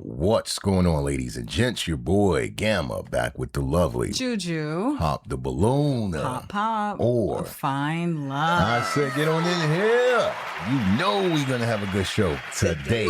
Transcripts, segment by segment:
What's going on, ladies and gents? Your boy Gamma back with the lovely Juju. Pop the Balloon. Pop. Or Fine Love. I said, get on in here. You know we're going to have a good show today.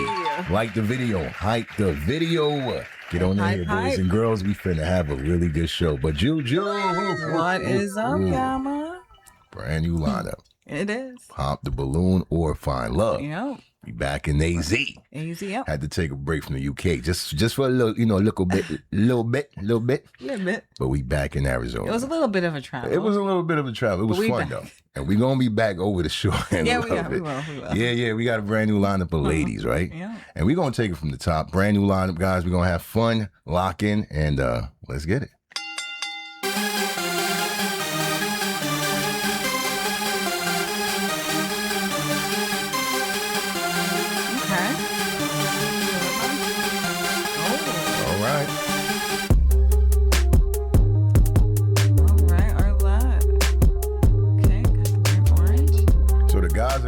Like the video. Hype the video. Get on in here, boys and girls. We finna have a really good show. But Juju. What is up, Gamma? Brand new lineup. It is. Pop the Balloon or Fine Love. Yep. We back in AZ. Yep. Had to take a break from the UK just for a little, little bit. But we back in Arizona. It was a little bit of a travel. It was a little bit of a travel. It was fun though. And we're gonna be back over the shore in a little bit. We will. Yeah. We got a brand new lineup of ladies, right? Yeah. And we're gonna take it from the top. Brand new lineup, guys. We're gonna have fun, lock in, and let's get it.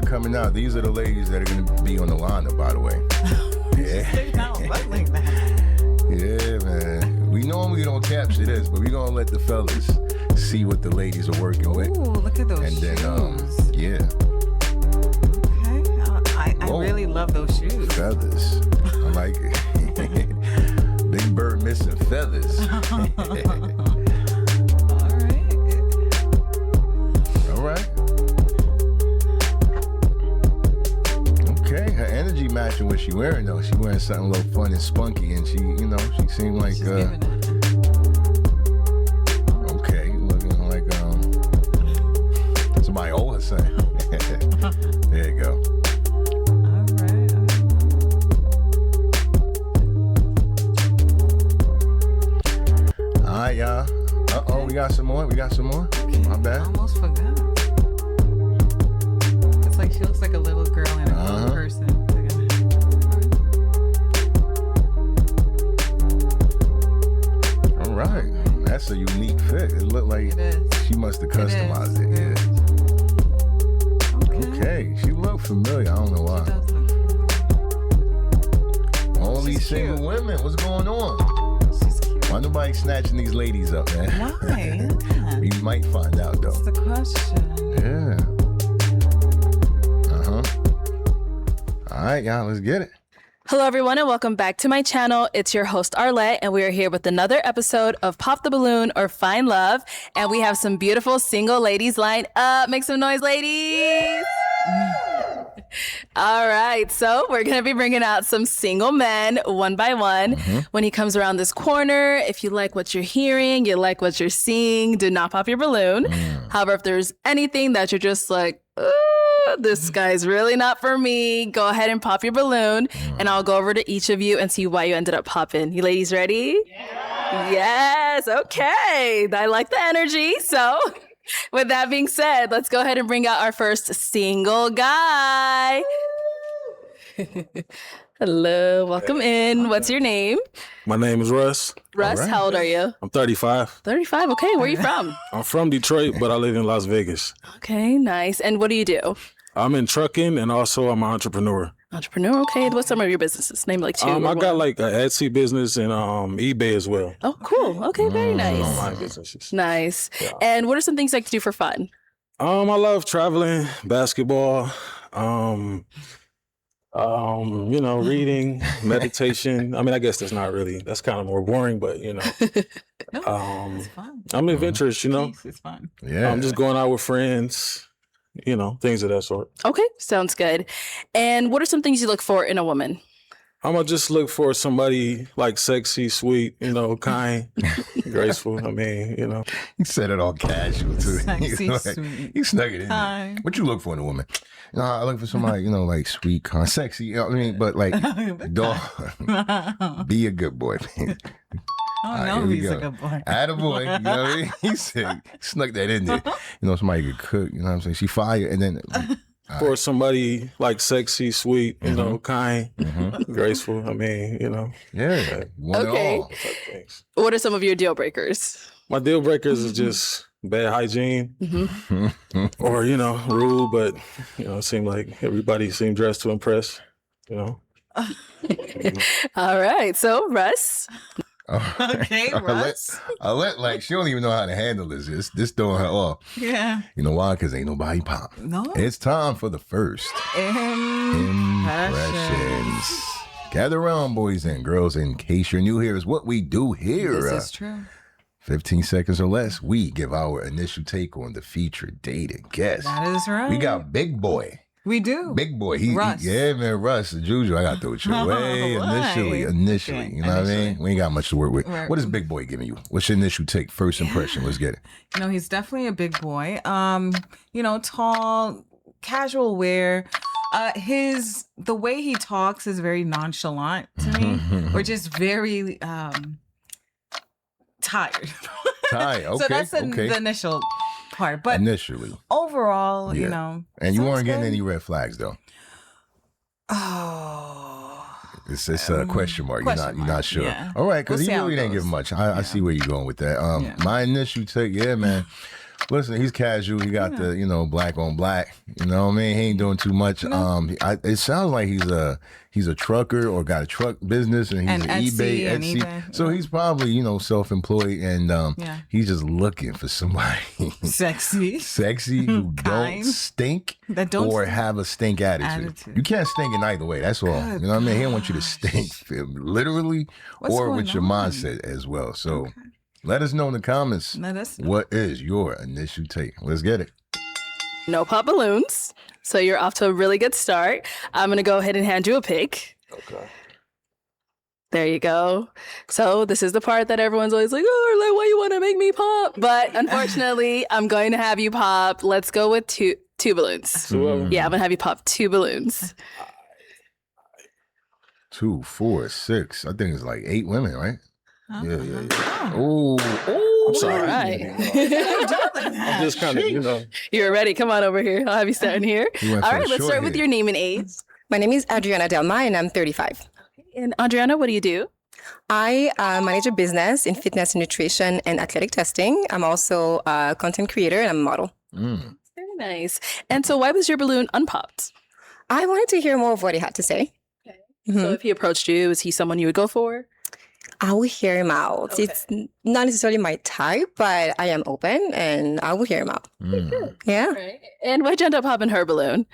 Coming out. These are the ladies that are going to be on the lineup, by the way. Yeah, man. We normally don't capture this, but we're going to let the fellas see what the ladies are working with. Ooh, look at those shoes. Yeah. Okay. I really love those shoes. Feathers. I like it. Big bird missing feathers. All right. Her energy matching what she wearing though. She wearing something a little fun and spunky, and she seemed like okay, looking like somebody old say. There you go. All right, y'all. We got some more. Okay. My bad. I almost forgot. It's like she looks like a little girl and a grown person. All right. That's a unique fit. It looked like she must have customized it. Yeah. Okay. She looked familiar. I don't know why. All these single women. What's going on? She's cute. Why nobody snatching these ladies up, man? Why? We might find out though. That's the question. Yeah. All right, y'all, let's get it. Hello, everyone, and welcome back to my channel. It's your host, Arlette, and we are here with another episode of Pop the Balloon or Fine Love. And we have some beautiful single ladies lined up. Make some noise, ladies. All right, so we're going to be bringing out some single men one by one. When he comes around this corner, if you like what you're hearing, you like what you're seeing, do not pop your balloon. However, if there's anything that you're just like, this guy's really not for me, go ahead and pop your balloon, and I'll go over to each of you and see why you ended up popping. You ladies ready? Yeah. Yes, okay. I like the energy. So with that being said, let's go ahead and bring out our first single guy. Hello, welcome in. What's your name? My name is Russ. Russ, right. How old are you? I'm 35. 35, okay. Where are you from? I'm from Detroit, but I live in Las Vegas. Okay, nice. And what do you do? I'm in trucking, and also I'm an entrepreneur. Entrepreneur, okay. What's some of your businesses? Name like two. I got like an Etsy business and eBay as well. Oh, cool. Okay, very nice. Online businesses. Nice. Yeah. And what are some things you like to do for fun? I love traveling, basketball, reading, meditation. I mean, I guess that's kind of more boring, but No, it's fun. I'm adventurous, It's fun. Yeah. I'm just going out with friends, things of that sort. Okay, sounds good. And what are some things you look for in a woman? I'm gonna just look for somebody like sexy, sweet, kind, graceful. I mean, You said it all casual too. Sexy, sweet. You snuck it in there. Kind. What you look for in a woman? I look for somebody, like sweet, kind, sexy. You know what I mean? But like, dog, be a good boy. He's a good boy. Attaboy, you know what I mean? He said, snuck that in there. Somebody could cook, you know what I'm saying? She fire, and then... For somebody like sexy, sweet, kind, graceful. I mean, Yeah, one Okay. and all. type things. What are some of your deal breakers? My deal breakers is just bad hygiene or, rude, but, it seemed like everybody seemed dressed to impress, All right. So, Russ. Okay, Russ. Arlette, like, she don't even know how to handle this. This throwing her off. Yeah. You know why? Because ain't nobody pop. No. It's time for the first impressions. Gather around, boys and girls. In case you're new here, is what we do here. This is true. 15 seconds or less, we give our initial take on the featured dated guest. That is right. We got Big Boy. We do. Big Boy. Russ. Yeah, man, Russ. Juju, I got to throw it your way. Initially. Okay, You know what I mean? We ain't got much to work with. Right. What is Big Boy giving you? What's your initial take? First impression. Let's get it. You know, he's definitely a big boy. You know, tall, casual wear. The way he talks is very nonchalant to me. Or just very tired. Tired. Okay. So that's the initial part. But initially. Overall, you know. And you weren't getting good. any red flags though. Oh. It's a question mark. You're not sure. Yeah. All right, because We'll see he how really it didn't give goes. much. I see where you're going with that. My initial take, man. Listen, he's casual. He got the, black on black. You know what I mean? He ain't doing too much. It sounds like he's a trucker or got a truck business and he's And an Etsy. Etsy. So he's probably, self-employed and he's just looking for somebody Sexy. who don't Kind. stink That don't or stink. have a stink attitude. You can't stink in either way. That's all. Good You know what I mean? He don't want you to stink literally What's or going with your on? mindset as well. So let us know in the comments. Let us know. What is your initial take? Let's get it. No pop balloons. So you're off to a really good start. I'm going to go ahead and hand you a pick. Okay. There you go. So this is the part that everyone's always like, oh, like, why you want to make me pop? But unfortunately, I'm going to have you pop. Let's go with two balloons. Yeah, I'm going to have you pop 2 balloons. 2, 4, 6. I think it's like 8 women, right? Yeah. Oh. Oh, I'm sorry. All right. I'm just kind of, You're ready. Come on over here. I'll have you starting here. He went All for right, the let's short start with hair. your name and age. My name is Adriana Delma and I'm 35. And Adriana, what do you do? I manage a business in fitness and nutrition and athletic testing. I'm also a content creator and I'm a model. Very nice. And so why was your balloon unpopped? I wanted to hear more of what he had to say. So if he approached you, is he someone you would go for? I will hear him out. Okay. It's not necessarily my type, but I am open and I will hear him out. Yeah. Right. And why'd you end up popping her balloon?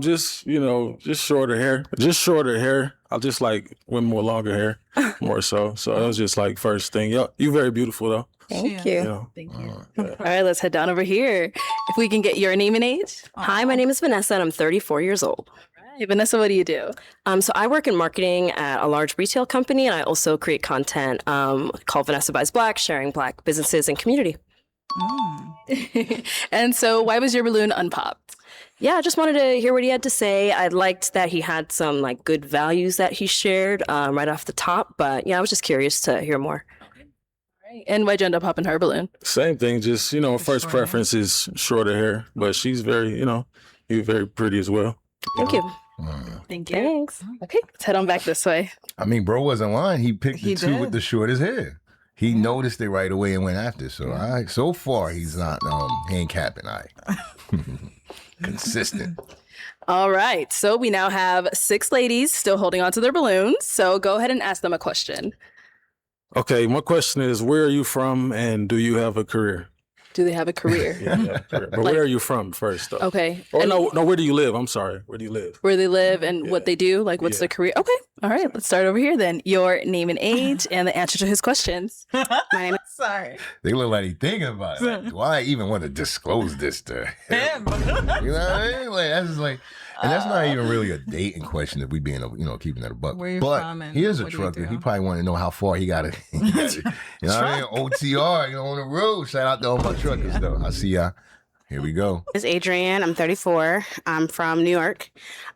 just shorter hair. Just shorter hair. I just like women with longer hair more so. So that was just like first thing. You very beautiful though. Thank Yeah. you. You know. Thank you. All right, let's head down over here. If we can get your name and age. Hi, my name is Vanessa and I'm 34 years old. Hey, Vanessa, what do you do? So I work in marketing at a large retail company and I also create content called Vanessa Buys Black, sharing Black businesses and community. And so why was your balloon unpopped? Yeah, I just wanted to hear what he had to say. I liked that he had some like good values that he shared right off the top. But yeah, I was just curious to hear more. Right. And why'd you end up popping her balloon? Same thing. Just first preference is shorter hair, but she's very, you're very pretty as well. Thank you. Thank you. Thanks. Okay, let's head on back this way. I mean, bro wasn't lying. He picked the He 2 did. with the shortest hair. He noticed it right away and went after. So, all right. So far, he's not, he ain't capping. All right. Consistent. All right, so we now have 6 ladies still holding on to their balloons. So go ahead and ask them a question. Okay, my question is, where are you from and do you have a career? Do they have a career? But where are you from first, though? Okay. Or And no, where do you live? I'm sorry. Where do you live? where they live and what they do, like what's their career. Okay. All right, let's start over here then. Your name and age and the answer to his questions. My name is Sorry. They look like he thinking about it. Like, do I even want to disclose this to him? Him. You know what I mean? Like, that's just like, and that's not even really a dating question if we being, keeping it a buck. Where you but from and he is a what do you trucker. do? He probably want to know how far he got to, you know what I mean? OTR, on the road. Shout out to all my truckers, though. I see y'all. Here we go. It's Adrienne. I'm 34. I'm from New York.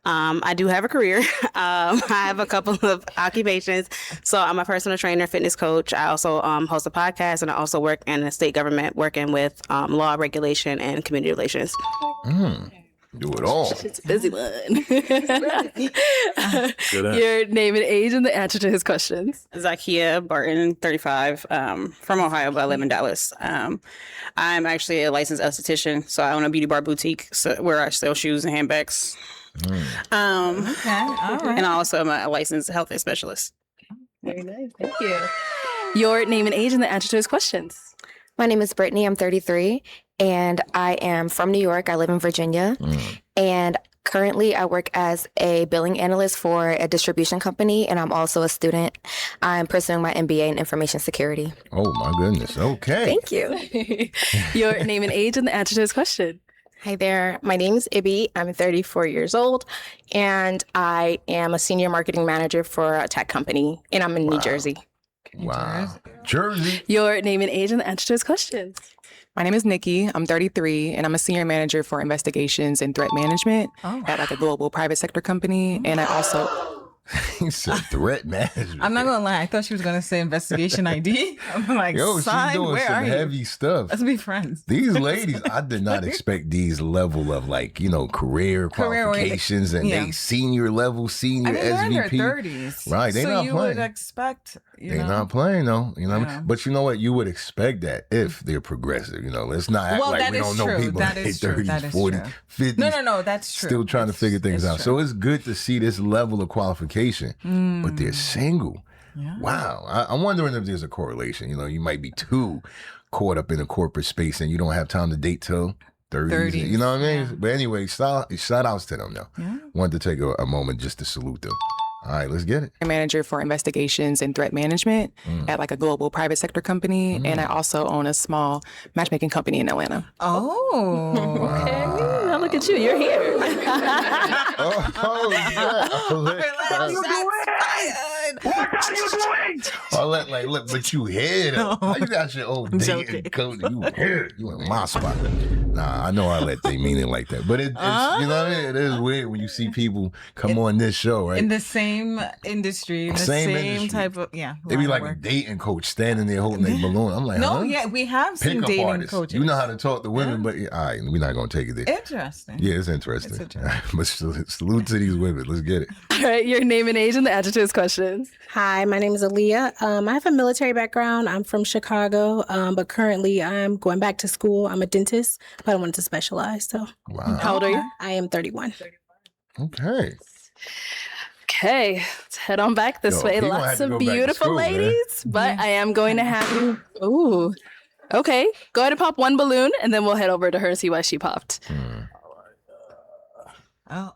I do have a career. I have a couple of occupations. So I'm a personal trainer, fitness coach. I also host a podcast, and I also work in the state government working with law, regulation, and community relations. Do it all. It's a busy one. Your name and age and the answer to his questions. Zakia Barton, 35, from Ohio, but I live in Dallas. I'm actually a licensed esthetician, so I own a beauty bar boutique where I sell shoes and handbags. Um, Okay, all right. and I also am a licensed health care specialist. Very nice. Thank you. Your name and age and the answer to his questions. My name is Brittany. I'm 33, and I am from New York. I live in Virginia, and currently I work as a billing analyst for a distribution company, and I'm also a student. I'm pursuing my MBA in information security. Oh my goodness. Okay. Thank you. Your name and age and the answer to his question. Hi there. My name is Ibby. I'm 34 years old, and I am a senior marketing manager for a tech company, and I'm in New Jersey. Wow. Jersey. Your name and age and the answer to his questions. My name is Nikki. I'm 33, and I'm a senior manager for investigations and threat management at like a global private sector company. And I also... He said threat management. I'm not gonna lie. I thought she was gonna say investigation ID. I'm like, Yo, she's son, doing where some are heavy you? stuff. Let's be friends. These ladies, I did not expect these level of like, career qualifications and they senior level, senior I mean, they're in their SVP. 30s. Right, they so not you playing. would expect, They're not playing though, you know what I Yeah. mean? But you know what? You would expect that if they're progressive, Let's not act Well, like that we is don't know true. people That in is their true. 30s, That is 40s, true. 50s. No, that's true. Still trying to figure things out. true. So it's good to see this level of qualification, but they're single. Yeah. Wow. I'm wondering if there's a correlation. You might be too caught up in a corporate space and you don't have time to date till 30s. You know what I mean? yeah. But anyway, shout outs to them though. Yeah. Wanted to take a moment just to salute them. All right, let's get it. manager for investigations and threat management at like a global private sector company. And I also own a small matchmaking company in Atlanta. Oh. Okay. Now look at you. You're here. Arlette, like, look, but you here though. How you got your old dating coach? You here. You in my spot. Nah, I know Arlette they mean it like that. But it's you know what I mean? It is weird when you see people come on this show, right? In the same industry, in the Same same industry. type of, They be line of like a work. dating coach standing there holding their balloon. I'm like, No, huh? yeah, we have seen Pickup dating artists. coaches. You know how to talk to women, but all right, we're not gonna take it there. Interesting. Yeah, it's interesting. It's interesting. But salute to these women. Let's get it. All right. Your name and age and the answer to his questions. Hi, my name is Aaliyah. I have a military background. I'm from Chicago, but currently I'm going back to school. I'm a dentist, but I wanted to specialize. So Wow. How old are you? I am 31. Okay. Okay, let's head on back this Yo, way. he gonna have Lots to of go back to beautiful school, man. ladies, but I am going to have you. Ooh. Okay, go ahead and pop one balloon, and then we'll head over to her and see why she popped. Oh.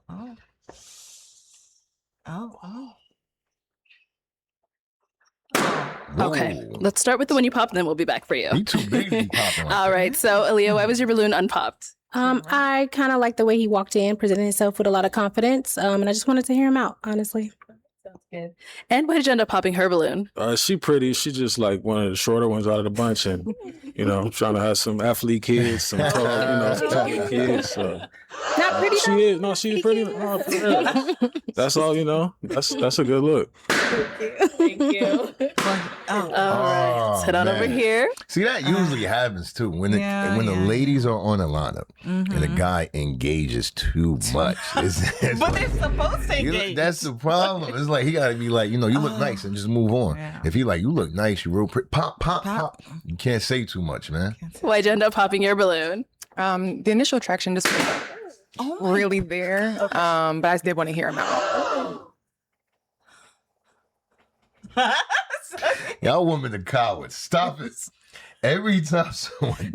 Okay, Whoa. let's start with the one you popped, and then we'll be back for you. He too big to be popping like All that. right, so Aaliyah, why was your balloon unpopped? I kind of like the way he walked in, presented himself with a lot of confidence, and I just wanted to hear him out, honestly. Sounds good. And why did you end up popping her balloon? She pretty. She just like one of the shorter ones out of the bunch, and I'm trying to have some athlete kids, some tall, some talented kids. So. Not pretty. She is. No, she's pretty. No, for real. That's all. That's a good look. Thank you. All right, let's head on over man. here. See, that usually happens too. When the ladies are on a lineup and a guy engages too much. It's But like, they're supposed to you know, engage. that's the problem. It's like he got to be like, you look nice and just move on. Yeah. If he like, you look nice, you real pretty, pop. You can't say too much, man. Why'd you end up popping your balloon? The initial attraction just wasn't really there, but I did want to hear him out. Y'all women are cowards. Stop it. Every time someone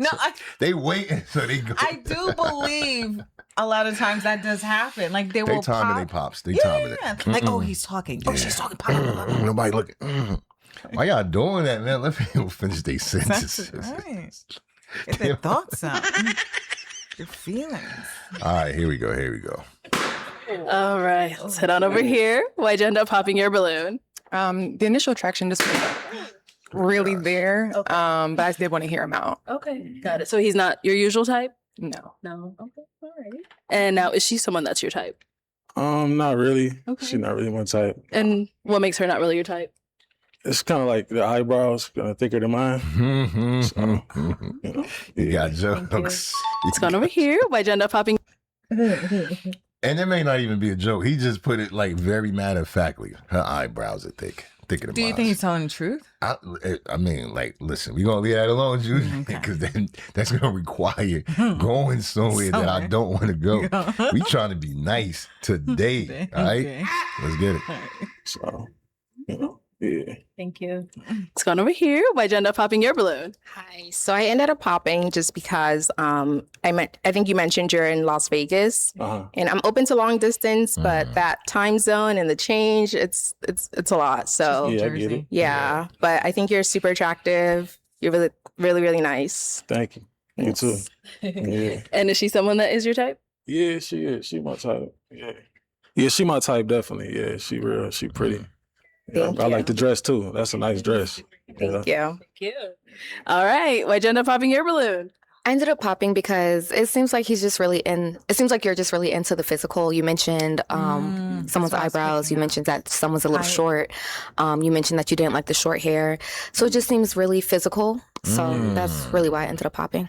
they wait until they go. I do believe a lot of times that does happen. Like they will timing pop. they pops. They timing Yeah. it. Like, oh, he's talking. Oh, she's talking. Pop. Nobody looking. Why y'all doing that, man? Let people finish their sentences. That's right. Get their thoughts out. Your feelings. All right, here we go. All right, let's head on over here. Why'd you end up popping your balloon? The initial attraction just wasn't really there, but I did want to hear him out. Okay, got it. So he's not your usual type? No. No. Okay, all right. And now, is she someone that's your type? Not really. Okay. She's not really my type. And what makes her not really your type? It's kind of like the eyebrows, kind of thicker than mine. You got jokes. Let's go on over here. Why'd you end up popping? And it may not even be a joke. He just put it like very matter of factly. Her eyebrows are thick. thicker than Do you mine. think he's telling the truth? I mean, like, listen, we're gonna leave that alone, Judy, because then that's gonna require going somewhere that I don't want to go. We trying to be nice today, all right? Let's get it. So, you know, yeah. Thank you. Let's go on over here. Why'd you end up popping your balloon? Hi. So I ended up popping just because I think you mentioned you're in Las Vegas, and I'm open to long distance, but that time zone and the change, it's a lot. So Yeah, I get it. yeah, but I think you're super attractive. You're really, really, really nice. Thank you. You too. Yeah. And is she someone that is your type? Yeah, she is. She my type. Yeah. Yeah, she my type, definitely. Yeah, she real. She pretty. Yeah, I like the dress too. That's a nice dress. Thank you. Thank you. All right. Why'd you end up popping your balloon? I ended up popping because it seems like it seems like you're just really into the physical. You mentioned someone's eyebrows. You mentioned that someone's a little short. You mentioned that you didn't like the short hair. So it just seems really physical. So that's really why I ended up popping.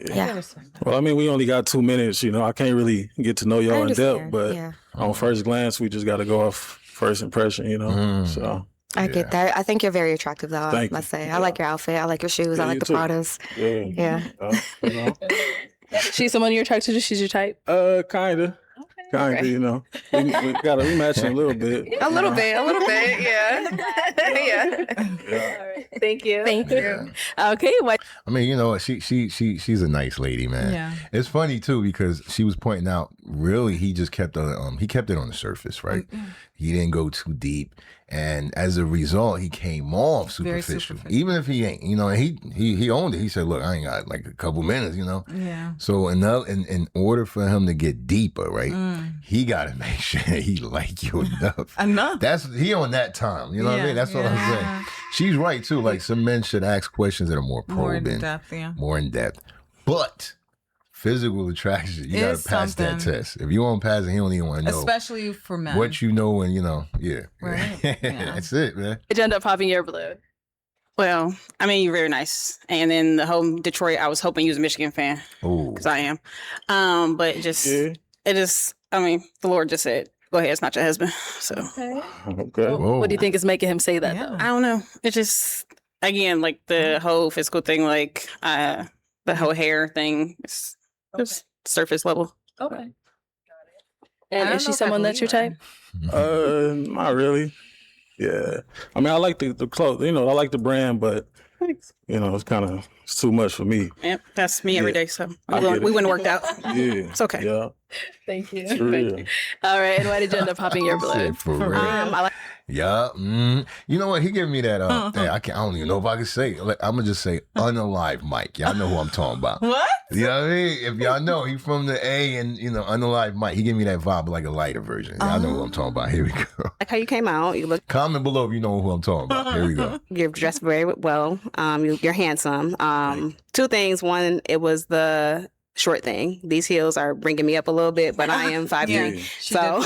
Yeah. Well, I mean, we only got 2 minutes. You know, I can't really get to know y'all in depth, but on first glance, we just got to go off first impression, you know? So. I get that. I think you're very attractive, though. Thank Let's you. say I like your outfit. I like your shoes. I like you the too. Pradas. Yeah. Yeah. You know? She's someone you're attracted to? She's your type? Kinda. Kinda, you know. We matching a little bit. A little bit, yeah. Yeah. All right. Thank you. Thank you. Okay. What? I mean, you know, she's a nice lady, man. Yeah. It's funny too because she was pointing out. Really, he just kept it on the surface, right? He didn't go too deep, and as a result, he came off superficial. Even if he ain't, you know, he owned it. He said, "Look, I ain't got like a couple minutes, you know." Yeah. So in order for him to get deeper, right, he got to make sure he like you enough. Enough. He on that time. You know what I mean? That's what I'm saying. She's right too. Like some men should ask questions that are more probing, more in depth. But physical attraction, you got to pass that test. If you won't pass it, he don't even want to know. Especially for men. What you know and, you know, Right. That's it, man. Did you end up popping your balloon? Well, I mean, you're very nice. And then the whole Detroit, I was hoping you was a Michigan fan. Oh. Because I am. But I mean, the Lord just said, go ahead, it's not your husband. So. Okay. What do you think is making him say that, though? I don't know. It's just, again, like the whole physical thing, like the whole hair thing. It's just surface level. Okay. And is she someone that's your type? Not really. Yeah. I mean, I like the clothes. You know, I like the brand, but you know, it's too much for me. Yep, that's me every day. So I we get it. wouldn't worked out. Yeah. It's okay. Yeah. Thank you. For real. All right. And why did you end up popping your balloon? For real. I like Yeah. You know what? He gave me that. I don't even know if I can say it. Like, I'm going to just say unalive Mike. Y'all know who I'm talking about. What? You know what I mean? If y'all know, he from the A and, you know, unalive Mike. He gave me that vibe like a lighter version. Y'all know who I'm talking about. Here we go. Like how you came out. You look. Comment below if you know who I'm talking about. Here we go. You're dressed very well. You're handsome. Two things. One, it was the short thing. These heels are bringing me up a little bit, but I am 5'3". So,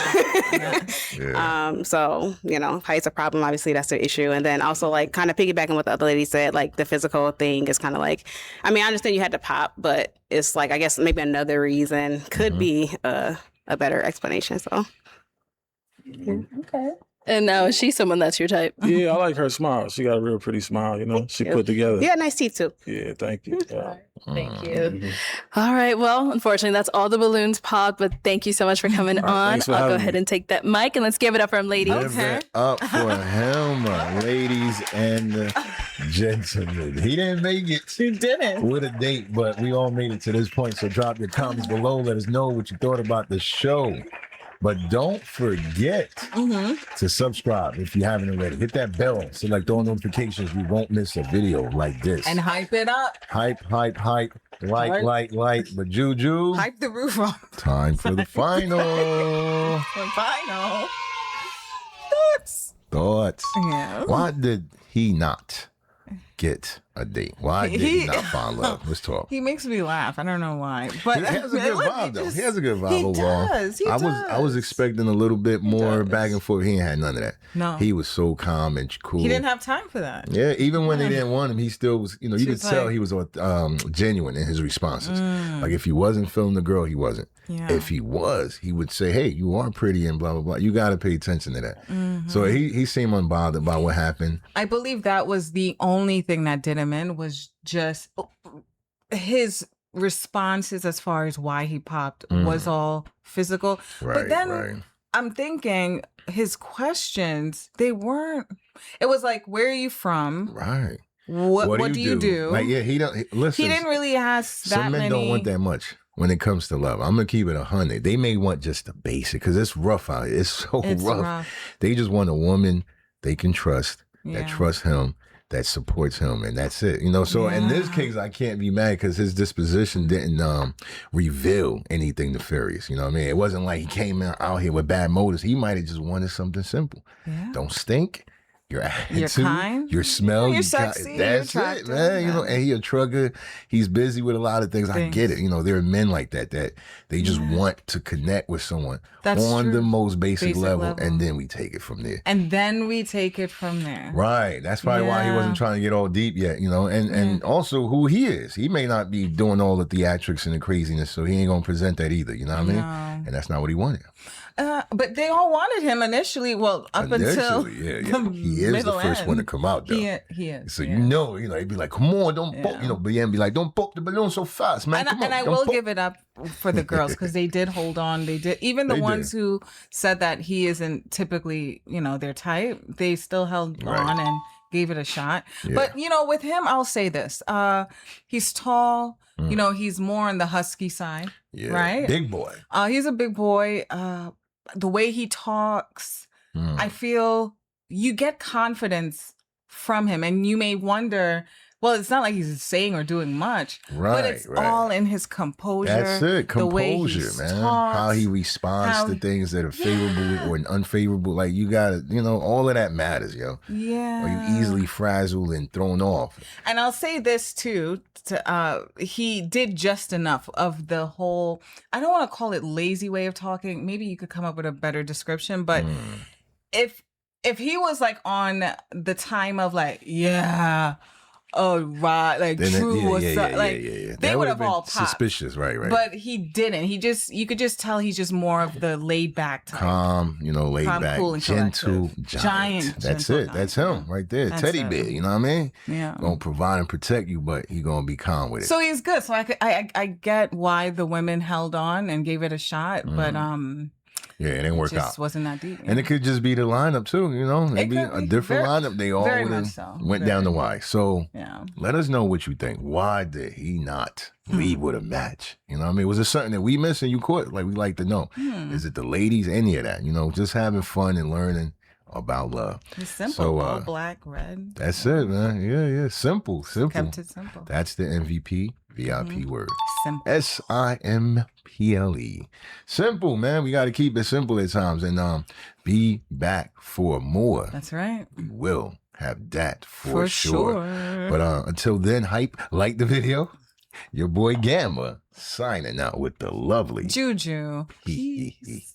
so you know, height's a problem. Obviously, that's the issue. And then also, like, kind of piggybacking what the other lady said, like the physical thing is kind of like. I mean, I understand you had to pop, but it's like I guess maybe another reason could be a better explanation. So. Okay. And now is she someone that's your type? Yeah, I like her smile. She got a real pretty smile, you know. She put together. Yeah, nice teeth too. Yeah, thank you. Yeah. Thank you. All right. Well, unfortunately, that's all the balloons popped, but thank you so much for coming on. Thanks for I'll go having ahead me. and take that mic and let's give it up for him, ladies. Give it up for him, ladies and gentlemen. He didn't make it. You didn't. With a date, but we all made it to this point. So drop your comments below. Let us know what you thought about the show. But don't forget to subscribe if you haven't already. Hit that bell. Select all notifications. You won't miss a video like this. And hype it up. Hype. Like. But Juju, Hype the roof off. time for the final. Final. Thoughts. Yeah. Why did he not get a date? Why did he not find love? Let's talk. He makes me laugh. I don't know why, but He has a good vibe though. He has a good vibe he overall. Does. He I was expecting a little bit more back and forth. He ain't had none of that. No. He was so calm and cool. He didn't have time for that. Yeah, even when they didn't want him, he still was, you could tell like- he was genuine in his responses. Like if he wasn't feeling the girl, he wasn't. Yeah. If he was, he would say, hey, you are pretty and blah, blah, blah. You got to pay attention to that. So he seemed unbothered by what happened. I believe that was the only thing that did him in, was just his responses as far as why he popped was all physical. But then I'm thinking his questions, they weren't, it was like, where are you from? Right. What do you do? Like, yeah, listen. He didn't really ask that some men many. don't want that much when it comes to love. I'm going to keep it 100. They may want just the basic because it's rough out here. It's so rough. They just want a woman they can trust, that trusts him, that supports him, and that's it. So in this case, I can't be mad because his disposition didn't reveal anything nefarious. You know what I mean? It wasn't like he came out here with bad motives. He might have just wanted something simple. Yeah. Don't stink. Your attitude, you're kind, your smell, you're sexy, that's you're it, man. And he a trucker. He's busy with a lot of things. I get it. There are men like that they just want to connect with someone on the most basic level, and then we take it from there. Right. That's probably why he wasn't trying to get all deep yet. And also who he is. He may not be doing all the theatrics and the craziness, so he ain't gonna present that either. You know what I mean? And that's not what he wanted. But they all wanted him initially. Well, until he is the first one to come out, though. He is. So he'd be like, "Come on, don't poke," but yeah, be like, "Don't poke the balloon so fast, man." And I will give it up for the girls because they did hold on. They did. Even the ones who said that he isn't typically, their type, they still held on and gave it a shot. Yeah. But with him, I'll say this: he's tall. He's more on the husky side. Yeah, right. Big boy. He's a big boy. The way he talks, I feel you get confidence from him, and you may wonder, well, it's not like he's saying or doing much, but it's all in his composure. That's it, composure, the way he man. talks, how he responds to things that are favorable or unfavorable. Like you gotta, all of that matters, yo. Yeah. Or you easily frazzled and thrown off. And I'll say this too. He did just enough of the whole, I don't want to call it lazy way of talking. Maybe you could come up with a better description. But if he was like on the time of like, oh right, like then true or something, they would have all popped. Suspicious, right. But he didn't. You could just tell he's just more of the laid back type. Calm, laid back, cool and gentle, giant. That's it. Giant. That's him right there. That's Teddy bear, you know what I mean? Yeah. Gonna provide and protect you, but he gonna be calm with it. So he's good. So I get why the women held on and gave it a shot, but yeah, it didn't work just out. Wasn't that deep. And it could just be the lineup too, Maybe a different lineup. They all went down the Y. So let us know what you think. Why did he not leave with a match? You know what I mean? Was it something that we missed and you caught? Like, we like to know. Is it the ladies? Any of that? Just having fun and learning about love. It's simple. All black, red. That's it, man. Yeah. Simple. Kept it simple. That's the MVP VIP word. Simple. SIMPLE. Simple, man. We got to keep it simple at times. And be back for more. That's right. We will have that for sure. But until then, hype, like the video. Your boy Gamma signing out with the lovely Juju. Peace.